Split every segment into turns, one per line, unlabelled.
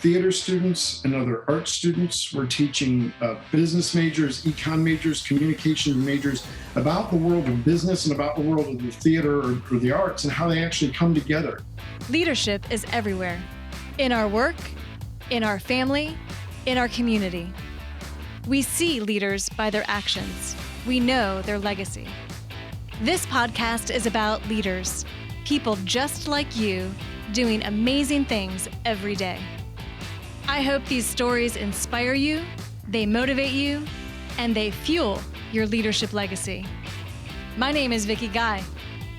theater students and other art students. We're teaching business majors, econ majors, communication majors about the world of business and about the world of the theater or the arts and how they actually come together.
Leadership is everywhere. In our work, in our family, in our community. We see leaders by their actions. We know their legacy. This podcast is about leaders, people just like you, doing amazing things every day. I hope these stories inspire you, they motivate you, and they fuel your leadership legacy. My name is Vicki Guy.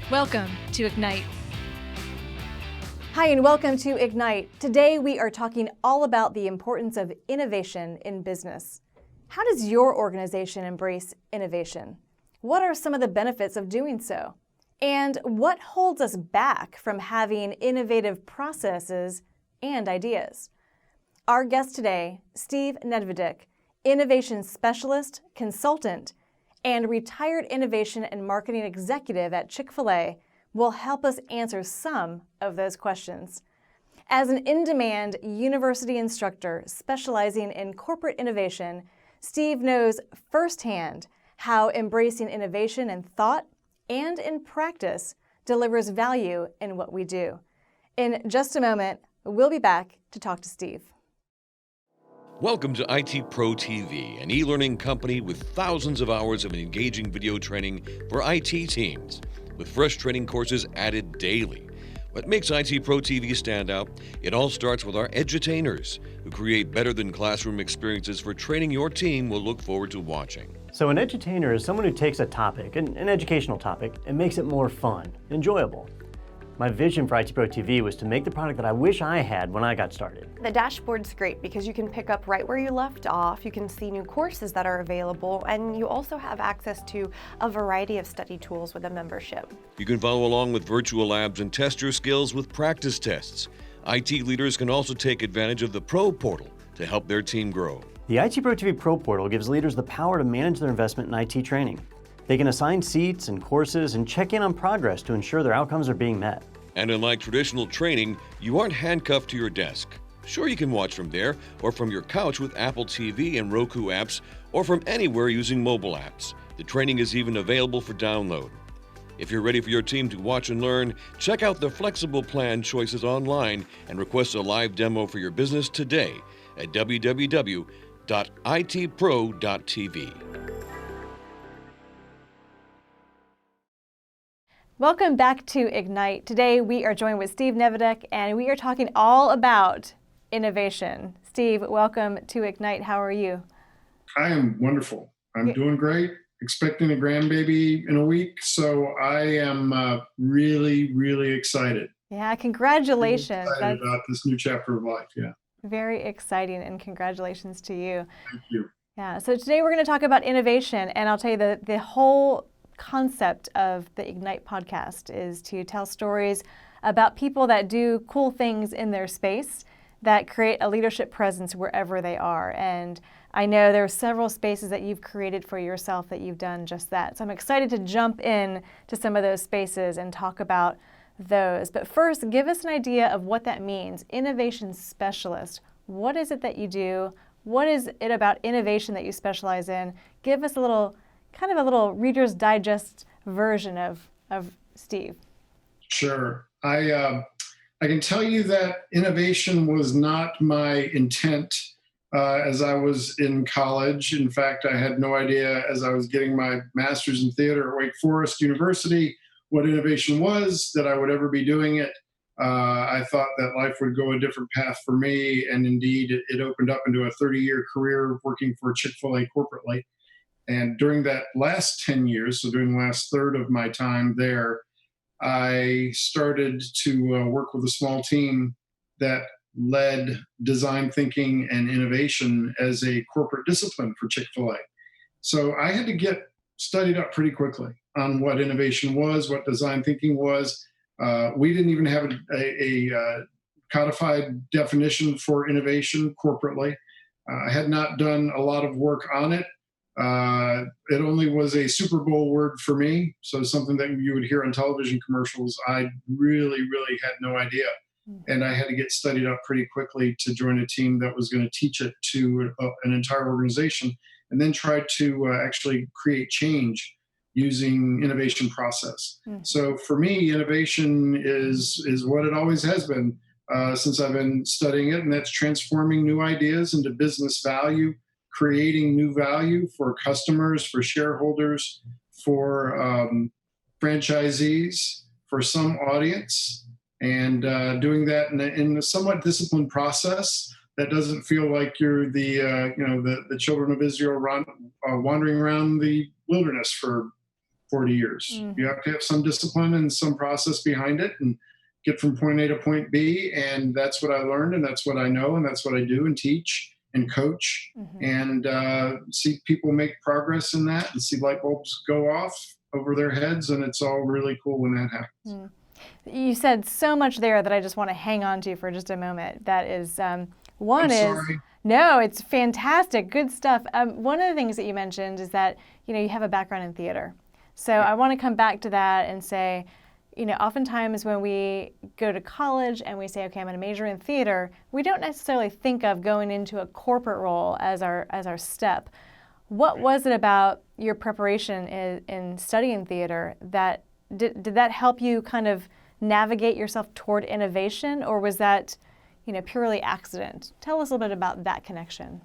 Welcome to Ignite.
Hi, and welcome to Ignite. Today we are talking all about the importance of innovation in business. How does your organization embrace innovation? What are some of the benefits of doing so? And what holds us back from having innovative processes and ideas? Our guest today, Steve Nedvidek, innovation specialist, consultant, and retired innovation and marketing executive at Chick-Fil-A, will help us answer some of those questions. As an in-demand university instructor specializing in corporate innovation, Steve knows firsthand how embracing innovation in thought and in practice delivers value in what we do. In just a moment, we'll be back to talk to Steve.
Welcome to IT Pro TV, an e-learning company with thousands of hours of engaging video training for IT teams, with fresh training courses added daily. What makes IT Pro TV stand out? It all starts with our edutainers, who create better than classroom experiences for training your team we'll look forward to watching.
So an edutainer is someone who takes a topic, an educational topic, and makes it more fun, enjoyable. My vision for IT Pro TV was to make the product that I wish I had when I got started.
The dashboard's great because you can pick up right where you left off, you can see new courses that are available, and you also have access to a variety of study tools with a membership.
You can follow along with virtual labs and test your skills with practice tests. IT leaders can also take advantage of the Pro Portal to help their team grow.
The IT Pro TV Pro Portal gives leaders the power to manage their investment in IT training. They can assign seats and courses and check in on progress to ensure their outcomes are being met.
And unlike traditional training, you aren't handcuffed to your desk. Sure, you can watch from there or from your couch with Apple TV and Roku apps or from anywhere using mobile apps. The training is even available for download. If you're ready for your team to watch and learn, check out the flexible plan choices online and request a live demo for your business today at www.itpro.tv.
Welcome back to Ignite. Today we are joined with Steve Nedvidek, and we are talking all about innovation. Steve, welcome to Ignite. How are you?
I am wonderful. I'm doing great. Expecting a grandbaby in a week, so I am really, really excited.
Yeah, congratulations.
Really excited about this new chapter of life, yeah.
Very exciting, and congratulations to you.
Thank you.
Yeah, so today we're going to talk about innovation, and I'll tell you the whole concept of the Ignite podcast is to tell stories about people that do cool things in their space that create a leadership presence wherever they are. And I know there are several spaces that you've created for yourself that you've done just that. So I'm excited to jump in to some of those spaces and talk about those. But first, give us an idea of what that means. Innovation specialist. What is it that you do? What is it about innovation that you specialize in? Give us a little Reader's Digest version of Steve.
Sure. I can tell you that innovation was not my intent as I was in college. In fact, I had no idea as I was getting my master's in theater at Wake Forest University what innovation was, that I would ever be doing it. I thought that life would go a different path for me, and indeed it opened up into a 30-year career working for Chick-Fil-A corporately. And during that last 10 years, so during the last third of my time there, I started to work with a small team that led design thinking and innovation as a corporate discipline for Chick-fil-A. So I had to get studied up pretty quickly on what innovation was, what design thinking was. We didn't even have a codified definition for innovation corporately. I had not done a lot of work on it. It only was a Super Bowl word for me. So something that you would hear on television commercials. I really had no idea And I had to get studied up pretty quickly to join a team that was going to teach it to an entire organization, and then try to actually create change using innovation process. So for me, innovation is what it always has been since I've been studying it, and that's transforming new ideas into business value, creating new value for customers, for shareholders, for franchisees, for some audience, and doing that in a somewhat disciplined process that doesn't feel like you're the children of Israel wandering around the wilderness for 40 years. You have to have some discipline and some process behind it, and get from point A to point B. And that's what I learned, and that's what I know, and that's what I do and teach and coach, and see people make progress in that, and see light bulbs go off over their heads. And it's all really cool when that happens.
You said so much there that I just want to hang on to for just a moment. That is, no, it's fantastic, good stuff. One of the things that you mentioned is that, you have a background in theater. So I want to come back to that and say, oftentimes when we go to college and we say, okay, I'm going to major in theater, we don't necessarily think of going into a corporate role as our step. What was it about your preparation in studying theater that did that help you kind of navigate yourself toward innovation, or was that, purely accident? Tell us a little bit about that connection.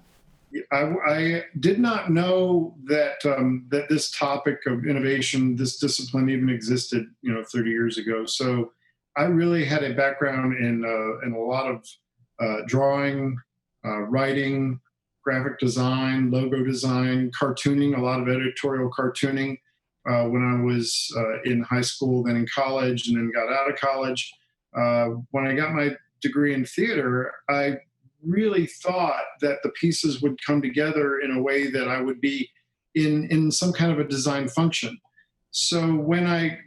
I did not know that that this topic of innovation, this discipline, even existed, 30 years ago. So I really had a background in a lot of drawing, writing, graphic design, logo design, cartooning, a lot of editorial cartooning when I was in high school, then in college, and then got out of college. When I got my degree in theater, I really thought that the pieces would come together in a way that I would be in some kind of a design function. So when I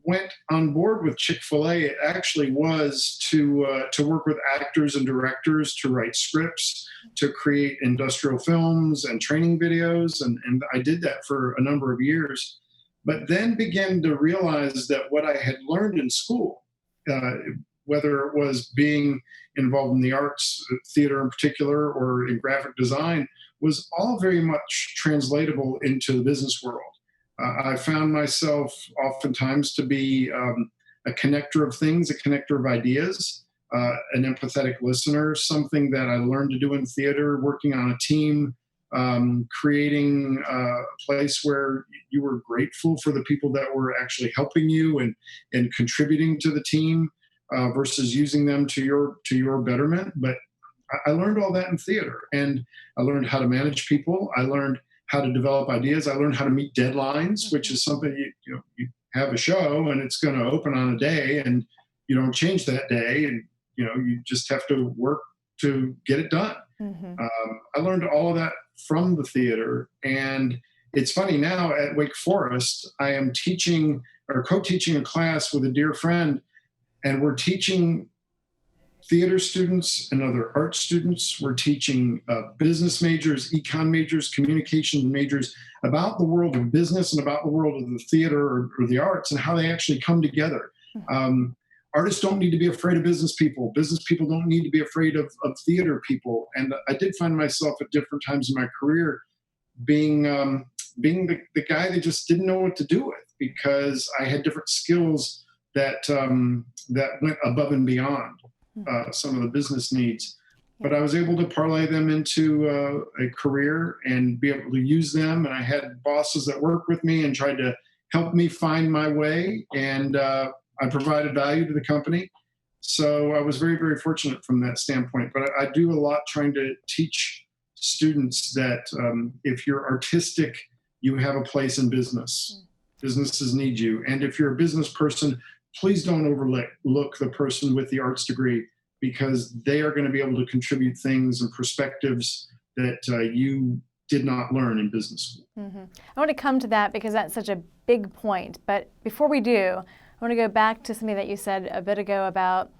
went on board with Chick-Fil-A, it actually was to work with actors and directors to write scripts, to create industrial films and training videos. And I did that for a number of years, but then began to realize that what I had learned in school, whether it was being involved in the arts, theater in particular, or in graphic design, was all very much translatable into the business world. I found myself oftentimes to be a connector of things, a connector of ideas, an empathetic listener, something that I learned to do in theater, working on a team, creating a place where you were grateful for the people that were actually helping you and contributing to the team. Versus using them to your betterment. But I learned all that in theater, and I learned how to manage people. I learned how to develop ideas. I learned how to meet deadlines, which is something you have a show and it's going to open on a day, and you don't change that day, and you just have to work to get it done. I learned all of that from the theater, and it's funny now at Wake Forest, I am teaching or co-teaching a class with a dear friend. And we're teaching theater students and other art students. We're teaching business majors, econ majors, communication majors about the world of business and about the world of the theater or the arts and how they actually come together. Artists don't need to be afraid of business people. Business people don't need to be afraid of theater people. And I did find myself at different times in my career being the guy that just didn't know what to do with, because I had different skills that went above and beyond some of the business needs. But I was able to parlay them into a career and be able to use them. And I had bosses that worked with me and tried to help me find my way. And I provided value to the company. So I was very, very fortunate from that standpoint. But I do a lot trying to teach students that if you're artistic, you have a place in business. Businesses need you. And if you're a business person, please don't overlook the person with the arts degree, because they are going to be able to contribute things and perspectives that you did not learn in business school.
I want to come to that because that's such a big point. But before we do, I want to go back to something that you said a bit ago about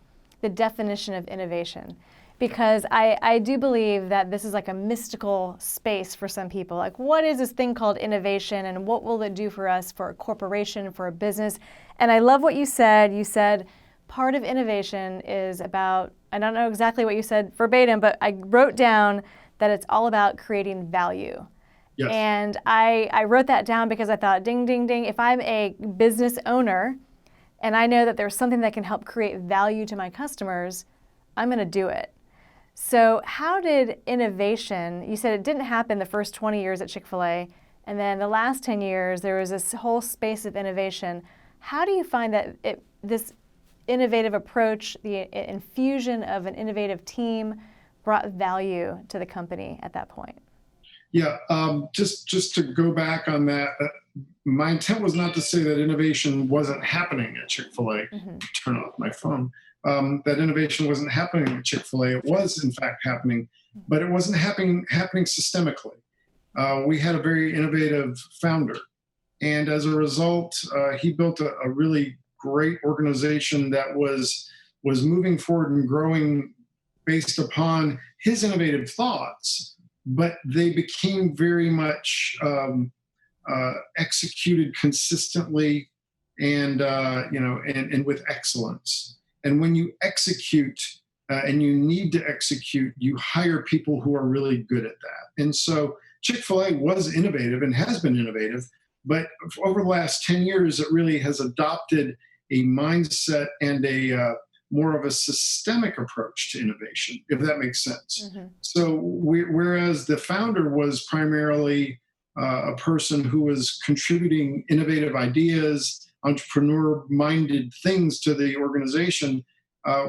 the definition of innovation. Because I do believe that this is like a mystical space for some people. Like, what is this thing called innovation, and what will it do for us, for a corporation, for a business? And I love what you said. You said, part of innovation is about, I don't know exactly what you said verbatim, but I wrote down that it's all about creating value.
Yes.
And I wrote that down because I thought, ding, ding, ding, if I'm a business owner and I know that there's something that can help create value to my customers, I'm going to do it. So how did innovation, you said it didn't happen the first 20 years at Chick-fil-A, and then the last 10 years there was this whole space of innovation. How do you find that this innovative approach, the infusion of an innovative team, brought value to the company at that point?
Yeah, just to go back on that, my intent was not to say that innovation wasn't happening at Chick-fil-A. Turn off my phone. That innovation wasn't happening at Chick-fil-A. It was, in fact, happening, but it wasn't happening systemically. We had a very innovative founder, and as a result, he built a really great organization that was moving forward and growing based upon his innovative thoughts. But they became very much executed consistently and with excellence. And when you execute and you need to execute, you hire people who are really good at that. And so Chick-fil-A was innovative and has been innovative, but over the last 10 years, it really has adopted a mindset and a more of a systemic approach to innovation, if that makes sense. So whereas the founder was primarily a person who was contributing innovative ideas, entrepreneur-minded things to the organization,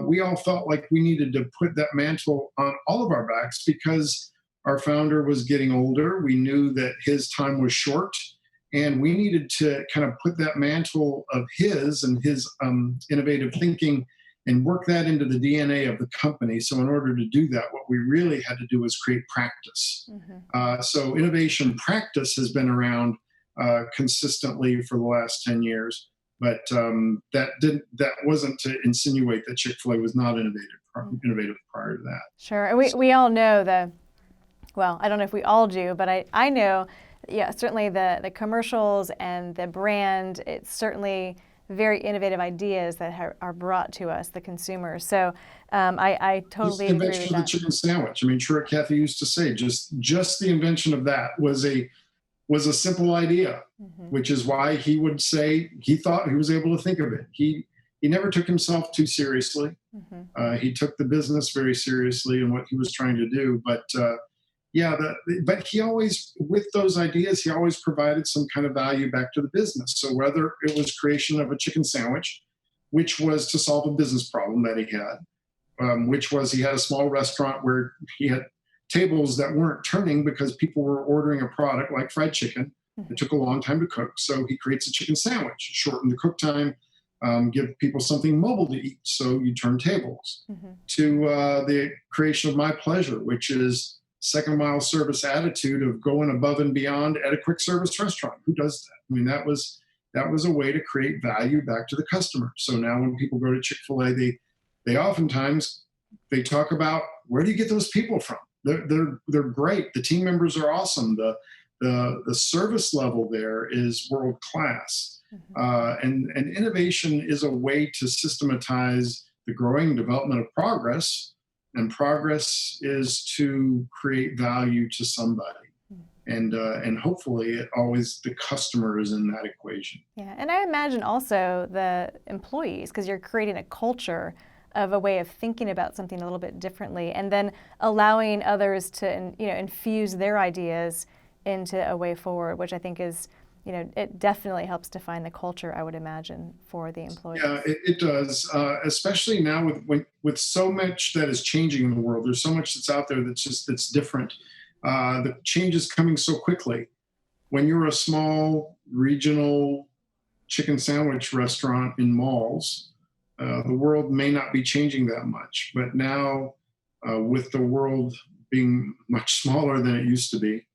we all felt like we needed to put that mantle on all of our backs because our founder was getting older. We knew that his time was short, and we needed to kind of put that mantle of his and his innovative thinking and work that into the DNA of the company. So in order to do that, what we really had to do was create practice. So innovation practice has been around consistently for the last 10 years, but that wasn't to insinuate that Chick-fil-A was not innovative prior to that.
Sure, and we all know well, I don't know if we all do, but I know, yeah, certainly the commercials and the brand, it's certainly very innovative ideas that are brought to us, the consumers. So I totally agree with that.
The invention of the chicken sandwich. I mean, Truett Cathy used to say, just the invention of that was a simple idea, which is why he would say he thought he was able to think of it. He never took himself too seriously. He took the business very seriously and what he was trying to do. But but he always, with those ideas, he always provided some kind of value back to the business. So whether it was creation of a chicken sandwich, which was to solve a business problem that he had, which was he had a small restaurant where he had tables that weren't turning because people were ordering a product like fried chicken. It took a long time to cook. So he creates a chicken sandwich, shorten the cook time, give people something mobile to eat. So you turn tables. To the creation of My Pleasure, which is second mile service attitude of going above and beyond at a quick service restaurant. Who does that? I mean, that was a way to create value back to the customer. So now when people go to Chick-fil-A, they oftentimes they talk about, where do you get those people from? They're great. The team members are awesome. The service level there is world class. And innovation is a way to systematize the growing development of progress. And progress is to create value to somebody. And hopefully the customer is in that equation.
Yeah, and I imagine also the employees, because you're creating a culture of a way of thinking about something a little bit differently, and then allowing others to infuse their ideas into a way forward, which I think is, it definitely helps define the culture, I would imagine, for the employees.
Yeah, it does, especially now with so much that is changing in the world. There's so much that's out there that's different. The change is coming so quickly. When you're a small regional chicken sandwich restaurant in malls, the world may not be changing that much. But now, with the world being much smaller than it used to be,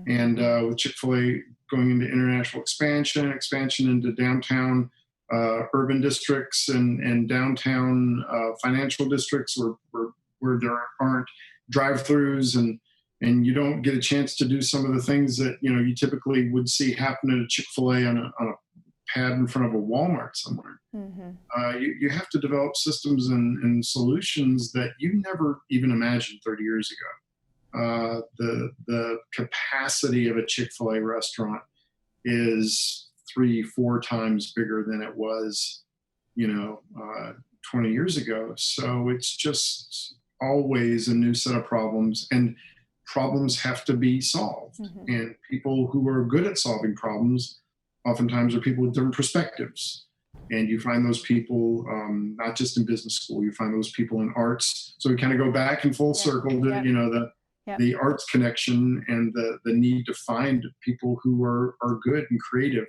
and with Chick-fil-A going into international expansion into downtown urban districts and downtown financial districts where there aren't drive-throughs and you don't get a chance to do some of the things that you typically would see happen at a Chick-fil-A on a pad in front of a Walmart somewhere. You have to develop systems and solutions that you never even imagined 30 years ago. The capacity of a Chick-fil-A restaurant is 3-4 times bigger than it was, 20 years ago. So it's just always a new set of problems, and problems have to be solved. And people who are good at solving problems oftentimes are people with different perspectives. And you find those people not just in business school, you find those people in arts. So we kind of go back in full circle to, the arts connection and the need to find people who are good and creative,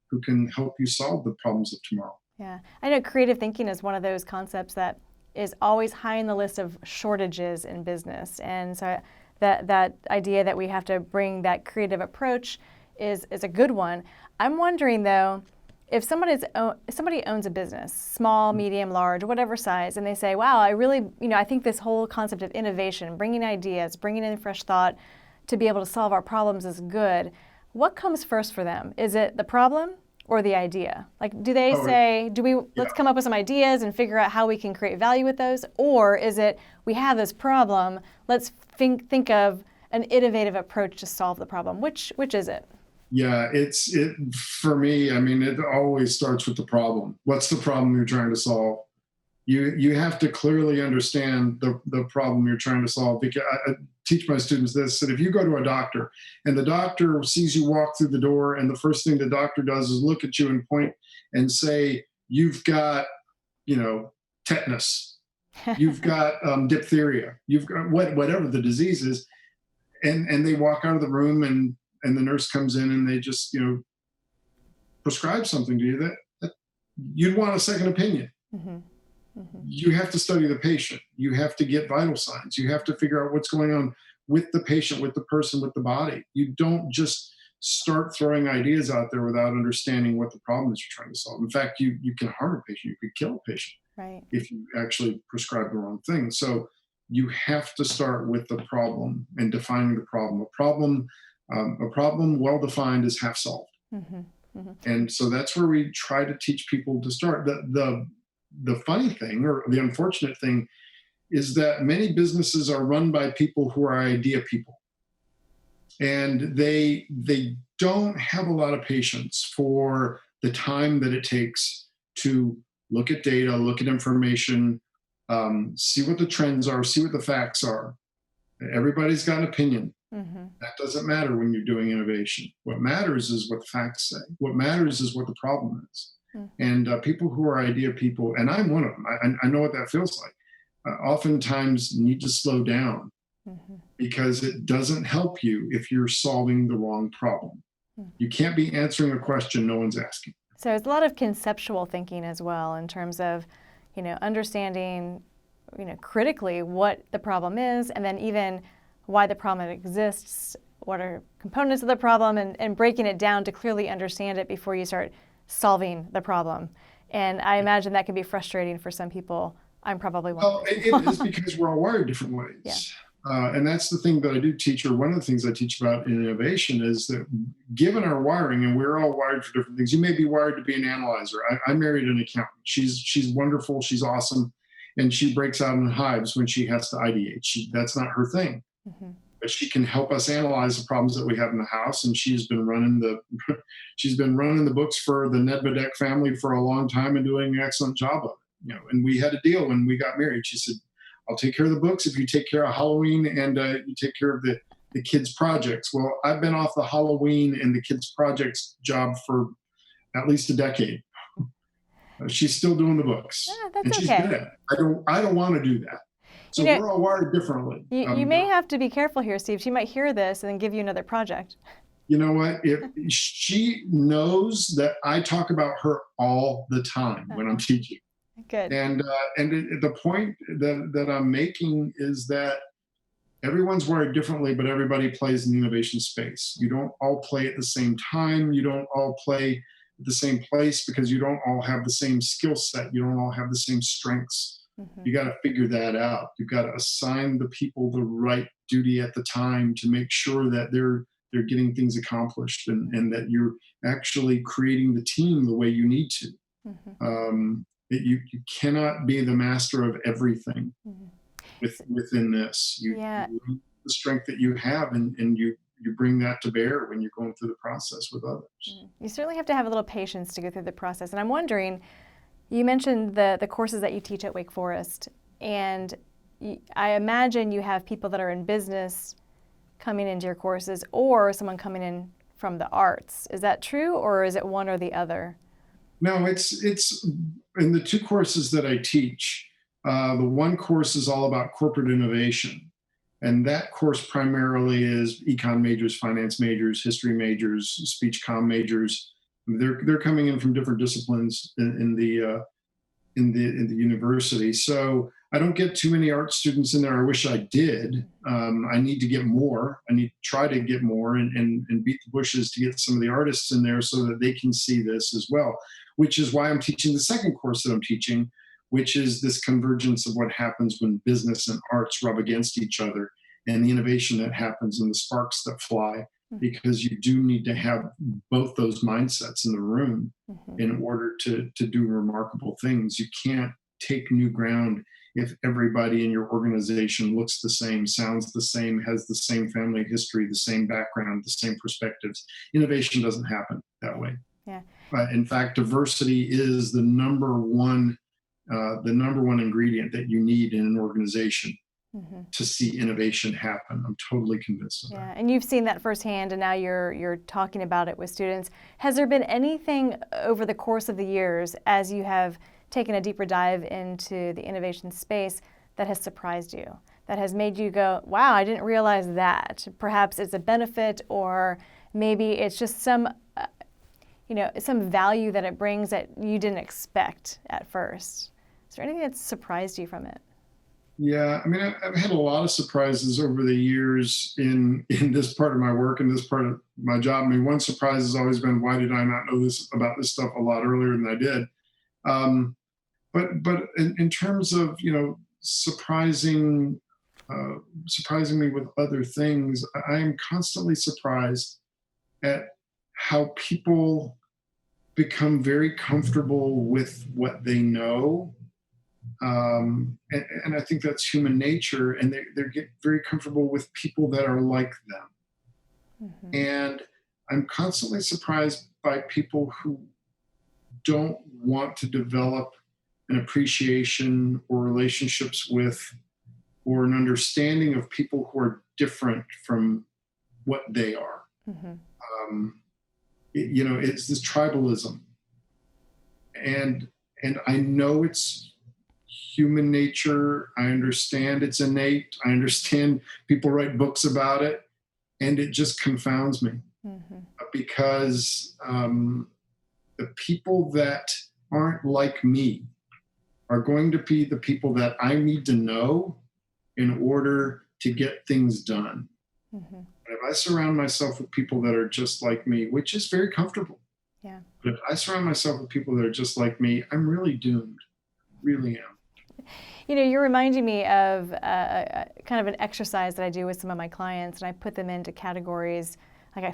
who can help you solve the problems of tomorrow.
Yeah, I know creative thinking is one of those concepts that is always high in the list of shortages in business. And so that idea that we have to bring that creative approach is a good one. I'm wondering though, if somebody owns a business, small, medium, large, whatever size, and they say, wow, I think this whole concept of innovation, bringing ideas, bringing in fresh thought to be able to solve our problems is good. What comes first for them? Is it the problem or the idea? Like, do they say, let's come up with some ideas and figure out how we can create value with those? Or is it, we have this problem, let's think of an innovative approach to solve the problem? Which is it?
Yeah, for me, it always starts with the problem. What's the problem you're trying to solve? You have to clearly understand the problem you're trying to solve. Because I teach my students this, that if you go to a doctor and the doctor sees you walk through the door and the first thing the doctor does is look at you and point and say, you've got, tetanus, you've got diphtheria, you've got whatever the disease is, and they walk out of the room and the nurse comes in and they just, prescribe something to you that you'd want a second opinion. You have to study the patient. You have to get vital signs. You have to figure out what's going on with the patient, with the person, with the body. You don't just start throwing ideas out there without understanding what the problem is you're trying to solve. In fact, you can harm a patient. You could kill a patient if you actually prescribe the wrong thing. So you have to start with the problem and defining the problem. A problem well-defined is half solved. And so that's where we try to teach people to start. The funny thing, or the unfortunate thing, is that many businesses are run by people who are idea people. And they don't have a lot of patience for the time that it takes to look at data, look at information, see what the trends are, see what the facts are. Everybody's got an opinion. That doesn't matter when you're doing innovation. What matters is what the facts say. What matters is what the problem is. And people who are idea people, and I'm one of them, I know what that feels like, oftentimes need to slow down because it doesn't help you if you're solving the wrong problem. You can't be answering a question no one's asking.
So there's a lot of conceptual thinking as well in terms of, understanding, critically what the problem is, and then even why the problem exists, what are components of the problem, and breaking it down to clearly understand it before you start solving the problem. And I imagine that can be frustrating for some people. I'm probably one.
Well, it is because we're all wired different ways. And that's the thing that I do teach, or one of the things I teach about in innovation is that given our wiring, and we're all wired for different things, you may be wired to be an analyzer. I married an accountant. She's wonderful. She's awesome. And she breaks out in hives when she has to ideate. That's not her thing. But she can help us analyze the problems that we have in the house. And she's been running the books for the Nedvidek family for a long time and doing an excellent job of it. And we had a deal when we got married. She said, I'll take care of the books if you take care of Halloween and you take care of the kids' projects. Well, I've been off the Halloween and the kids' projects job for at least a decade. She's still doing the books.
Yeah, that's
and she's
okay.
good at it. I don't want to do that. So we're all wired differently.
You may have to be careful here, Steve. She might hear this and then give you another project.
You know what? If she knows that I talk about her all the time when I'm teaching.
Good.
And the point that I'm making is that everyone's wired differently, but everybody plays in the innovation space. You don't all play at the same time. You don't all play at the same place because you don't all have the same skill set. You don't all have the same strengths. You got to figure that out. You've got to assign the people the right duty at the time to make sure that they're they're getting things accomplished, and that you're actually creating the team the way you need to. That you cannot be the master of everything within this. You use the strength that you have, and you bring that to bear when you're going through the process with others.
You certainly have to have a little patience to go through the process. And I'm wondering, you mentioned the courses that you teach at Wake Forest, and I imagine you have people that are in business coming into your courses, or someone coming in from the arts. Is that true, or is it one or the other?
No, it's in the two courses that I teach. The one course is all about corporate innovation, and that course primarily is econ majors, finance majors, history majors, speech comm majors. They're coming in from different disciplines in the university. So I don't get too many art students in there. I wish I did. I need to get more. I need to try to get more and beat the bushes to get some of the artists in there so that they can see this as well, which is why I'm teaching the second course that I'm teaching, which is this convergence of what happens when business and arts rub against each other, and the innovation that happens and the sparks that fly, because you do need to have both those mindsets in the room in order to do remarkable things. You can't take new ground if everybody in your organization looks the same, sounds the same, has the same family history, the same background, the same perspectives. Innovation doesn't happen that way.
Yeah.
In fact, diversity is the number one ingredient that you need in an organization to see innovation happen. I'm totally convinced of that.
Yeah, and you've seen that firsthand, and now you're talking about it with students. Has there been anything over the course of the years, as you have taken a deeper dive into the innovation space, that has surprised you, that has made you go, wow, I didn't realize that? Perhaps it's a benefit, or maybe it's just some value that it brings that you didn't expect at first. Is there anything that's surprised you from it?
Yeah, I mean, I've had a lot of surprises over the years in this part of my work and this part of my job. I mean, one surprise has always been, why did I not know about this stuff a lot earlier than I did? But in terms of, surprising me with other things, I am constantly surprised at how people become very comfortable with what they know. And I think that's human nature, and they get very comfortable with people that are like them. And I'm constantly surprised by people who don't want to develop an appreciation or relationships with or an understanding of people who are different from what they are. It's this tribalism, and I know it's human nature. I understand it's innate. I understand people write books about it, and it just confounds me because the people that aren't like me are going to be the people that I need to know in order to get things done. And if I surround myself with people that are just like me, which is very comfortable, but if I surround myself with people that are just like me, I'm really doomed. Really am.
You're reminding me of kind of an exercise that I do with some of my clients, and I put them into categories, like I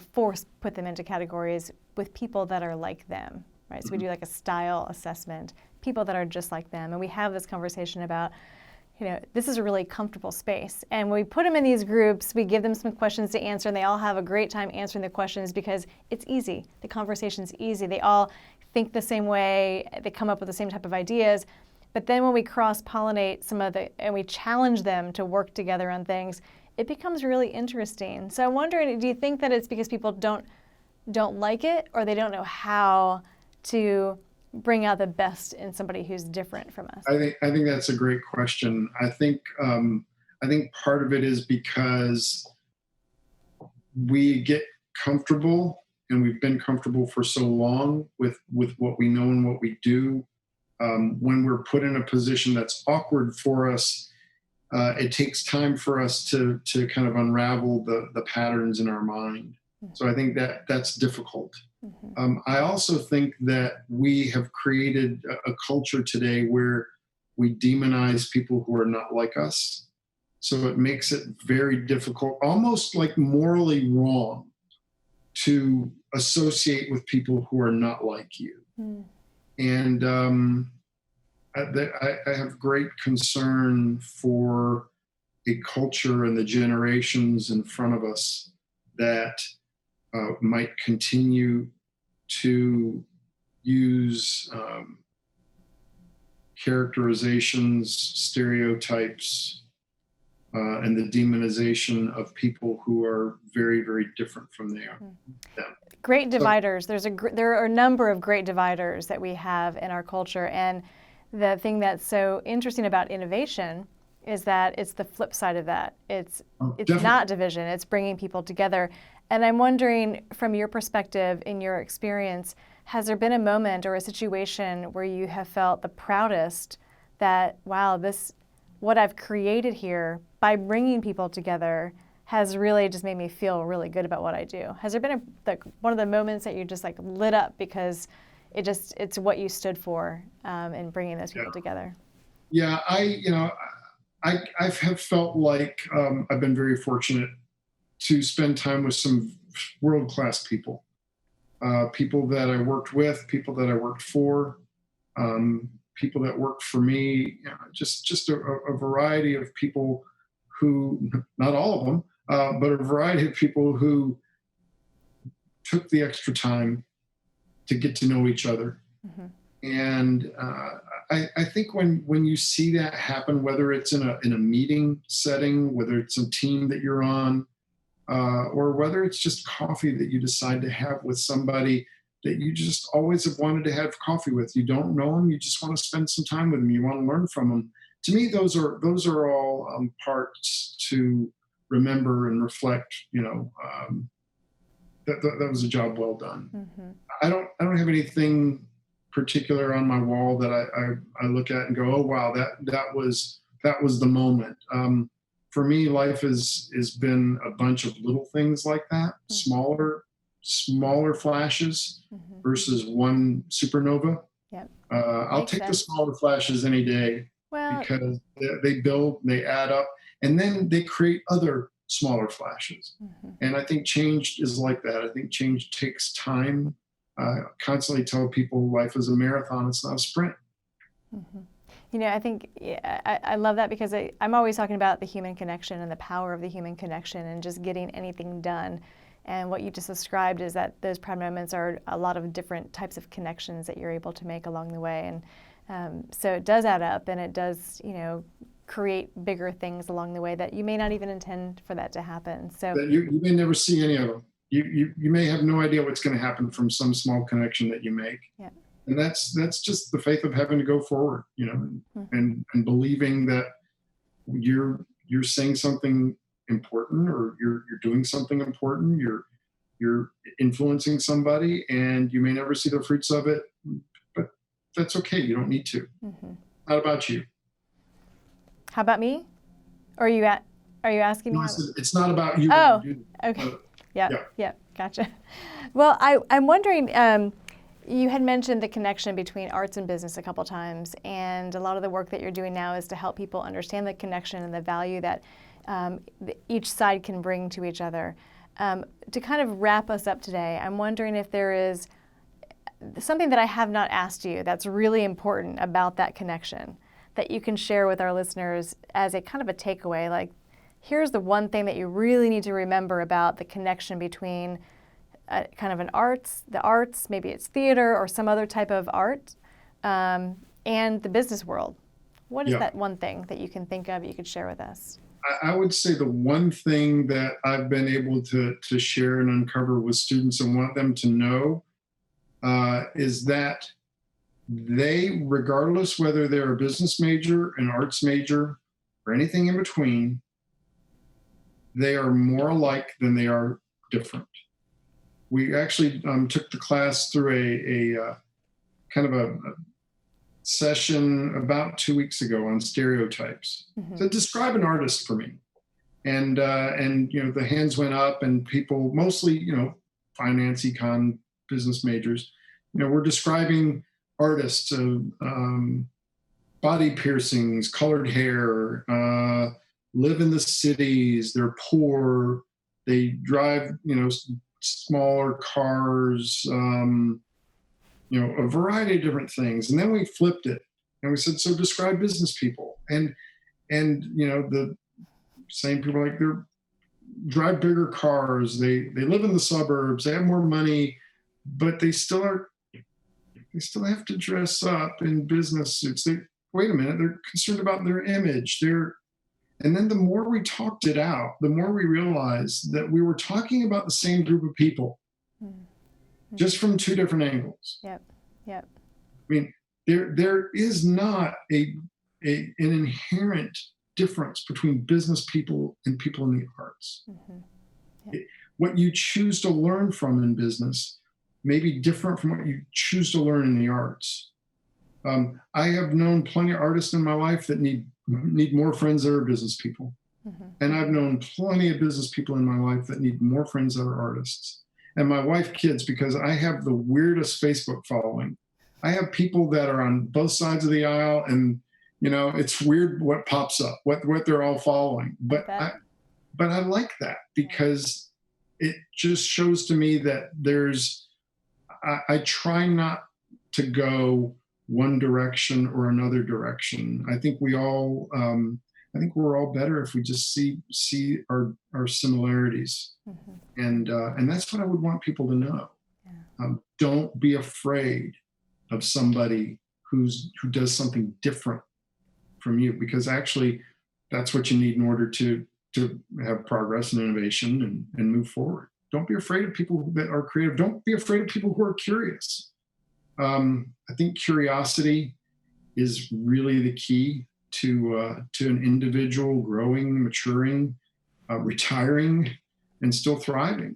put them into categories with people that are like them, right? So we do like a style assessment, people that are just like them, and we have this conversation about, this is a really comfortable space. And when we put them in these groups, we give them some questions to answer, and they all have a great time answering the questions because it's easy. The conversation's easy. They all think the same way. They come up with the same type of ideas. But then when we cross-pollinate and we challenge them to work together on things, it becomes really interesting. So I'm wondering, do you think that it's because people don't like it, or they don't know how to bring out the best in somebody who's different from us?
I think that's a great question. I think part of it is because we get comfortable, and we've been comfortable for so long with what we know and what we do. When we're put in a position that's awkward for us, it takes time for us to kind of unravel the patterns in our mind. So I think that's difficult. I also think that we have created a culture today where we demonize people who are not like us. So it makes it very difficult, almost like morally wrong to associate with people who are not like you. And I have great concern for a culture and the generations in front of us that might continue to use characterizations, stereotypes, and the demonization of people who are very, very different from them.
Great dividers. There are a number of great dividers that we have in our culture, and the thing that's so interesting about innovation is that it's the flip side of that. It's not division. It's bringing people together. And I'm wondering, from your perspective, in your experience, has there been a moment or a situation where you have felt the proudest that, wow, what I've created here by bringing people together has really just made me feel really good about what I do? Has there been one of the moments that you just like lit up because it's what you stood for in bringing those people together?
Yeah, I have felt like I've been very fortunate to spend time with some world-class people, people that I worked with, people that I worked for, people that worked for me, just a variety of people who, not all of them, but a variety of people who took the extra time to get to know each other. And I think when you see that happen, whether it's in a meeting setting, whether it's a team that you're on, or whether it's just coffee that you decide to have with somebody that you just always have wanted to have coffee with. You don't know them, you just want to spend some time with them, you want to learn from them. To me, those are all parts to remember and reflect. That was a job well done. I don't have anything particular on my wall that I look at and go, oh wow, that was the moment. For me, life has been a bunch of little things like that, smaller flashes versus one supernova. I'll take the smaller flashes any day, because they build, they add up, and then they create other smaller flashes. And I think change is like that. I think change takes time. I constantly tell people life is a marathon, it's not a sprint.
I think I love that, because I'm always talking about the human connection and the power of the human connection and just getting anything done. And what you just described is that those proud moments are a lot of different types of connections that you're able to make along the way. And so it does add up, and it does, create bigger things along the way that you may not even intend for that to happen. So
that you may never see any of them. You may have no idea what's going to happen from some small connection that you make. And that's just the faith of having to go forward, and believing that you're saying something important, or you're doing something important, you're influencing somebody, and you may never see the fruits of it, but that's okay. You don't need to. Not about you.
How about me? Or are you asking me?
It's not about you.
Oh, okay. Yeah, gotcha. Well, I'm wondering, you had mentioned the connection between arts and business a couple times, and a lot of the work that you're doing now is to help people understand the connection and the value that each side can bring to each other. To kind of wrap us up today, I'm wondering if there is something that I have not asked you that's really important about that connection that you can share with our listeners as a kind of a takeaway, like, here's the one thing that you really need to remember about the connection between kind of the arts, maybe it's theater or some other type of art, and the business world. What is that one thing that you can think of you could share with us?
I would say the one thing that I've been able to share and uncover with students and want them to know is that they, regardless whether they're a business major, an arts major, or anything in between, they are more alike than they are different. We actually took the class through a kind of a session about 2 weeks ago on stereotypes. So describe an artist for me. And the hands went up, and people, mostly, finance, econ, business majors, we're describing artists of body piercings, colored hair, live in the cities, they're poor, they drive, smaller cars, a variety of different things. And then we flipped it and we said, so describe business people. And the same people, like, they drive bigger cars, they live in the suburbs, they have more money, but they still have to dress up in business suits. Wait a minute, they're concerned about their image. And then the more we talked it out, the more we realized that we were talking about the same group of people, just from two different angles.
Yep.
I mean, there is not an inherent difference between business people and people in the arts. What you choose to learn from in business may be different from what you choose to learn in the arts. I have known plenty of artists in my life that need more friends that are business people. And I've known plenty of business people in my life that need more friends that are artists. And my wife kids, because I have the weirdest Facebook following. I have people that are on both sides of the aisle, and it's weird what pops up, what they're all following. But I like that, because it just shows to me that I try not to go one direction or another direction. I think we're all better if we just see our similarities. And that's what I would want people to know. Don't be afraid of somebody who does something different from you, because actually that's what you need in order to have progress and innovation and move forward. Don't be afraid of people that are creative. Don't be afraid of people who are curious. I think curiosity is really the key to an individual growing, maturing, retiring, and still thriving.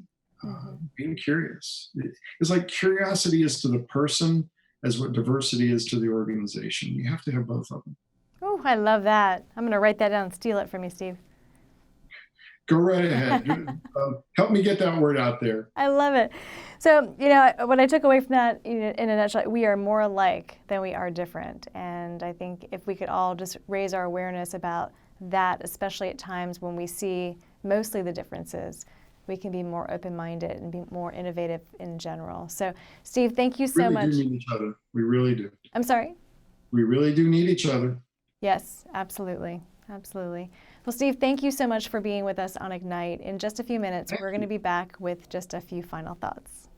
Being curious. It's like curiosity is to the person as what diversity is to the organization. You have to have both of them.
Oh, I love that. I'm going to write that down and steal it from you, Steve.
Go right ahead. Help me get that word out there.
I love it. So, what I took away from that, in a nutshell, we are more alike than we are different. And I think if we could all just raise our awareness about that, especially at times when we see mostly the differences, we can be more open-minded and be more innovative in general. So, Steve, thank you so much.
We really do need each other. We really do.
I'm sorry?
We really do need each other.
Yes, absolutely. Absolutely. Well, Steve, thank you so much for being with us on Ignite. In just a few minutes, we're going to be back with just a few final thoughts.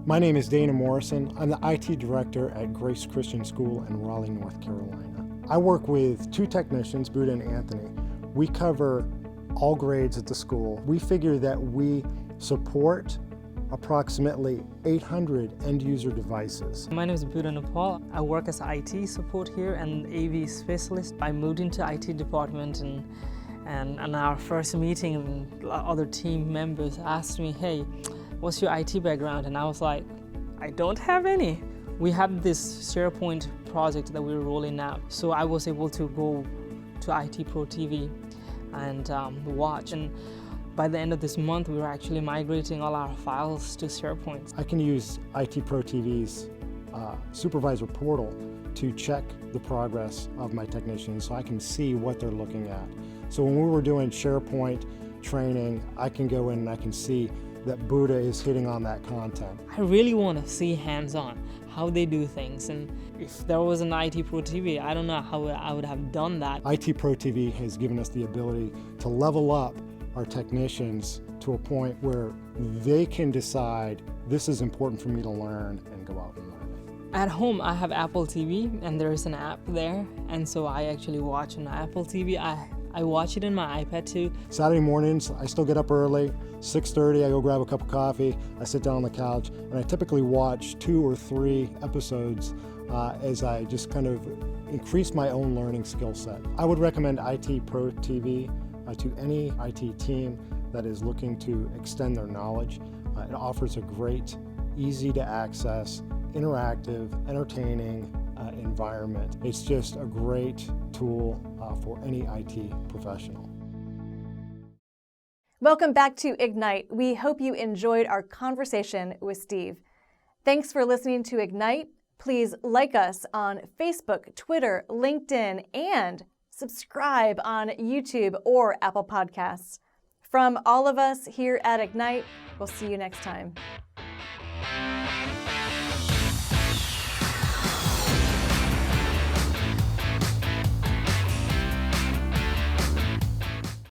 My name is Dana Morrison. I'm the IT director at Grace Christian School in Raleigh, North Carolina. I work with two technicians, Buddha and Anthony. We cover all grades at the school. We figure that we support approximately 800 end-user devices.
My name is Buddha Nepal. I work as IT support here and AV specialist. I moved into IT department and our first meeting, other team members asked me, hey, what's your IT background? And I was like, I don't have any. We had this SharePoint project that we were rolling out. So I was able to go to IT Pro TV and watch. And by the end of this month, we were actually migrating all our files to SharePoint.
I can use IT Pro TV's supervisor portal to check the progress of my technicians so I can see what they're looking at. So when we were doing SharePoint training, I can go in and I can see that Buddha is hitting on that content.
I really want to see hands-on how they do things, and if there was an IT Pro TV, I don't know how I would have done that.
IT Pro TV has given us the ability to level up our technicians to a point where they can decide this is important for me to learn and go out and learn it.
At home, I have Apple TV and there is an app there, and so I actually watch on Apple TV. I watch it on my iPad too.
Saturday mornings, I still get up early, 6:30, I go grab a cup of coffee, I sit down on the couch, and I typically watch 2 or 3 episodes as I just kind of increase my own learning skill set. I would recommend IT Pro TV to any IT team that is looking to extend their knowledge. It offers a great, easy to access, interactive, entertaining environment. It's just a great tool for any IT professional.
Welcome back to Ignite. We hope you enjoyed our conversation with Steve. Thanks for listening to Ignite. Please like us on Facebook, Twitter, LinkedIn, and subscribe on YouTube or Apple Podcasts. From all of us here at Ignite, we'll see you next time.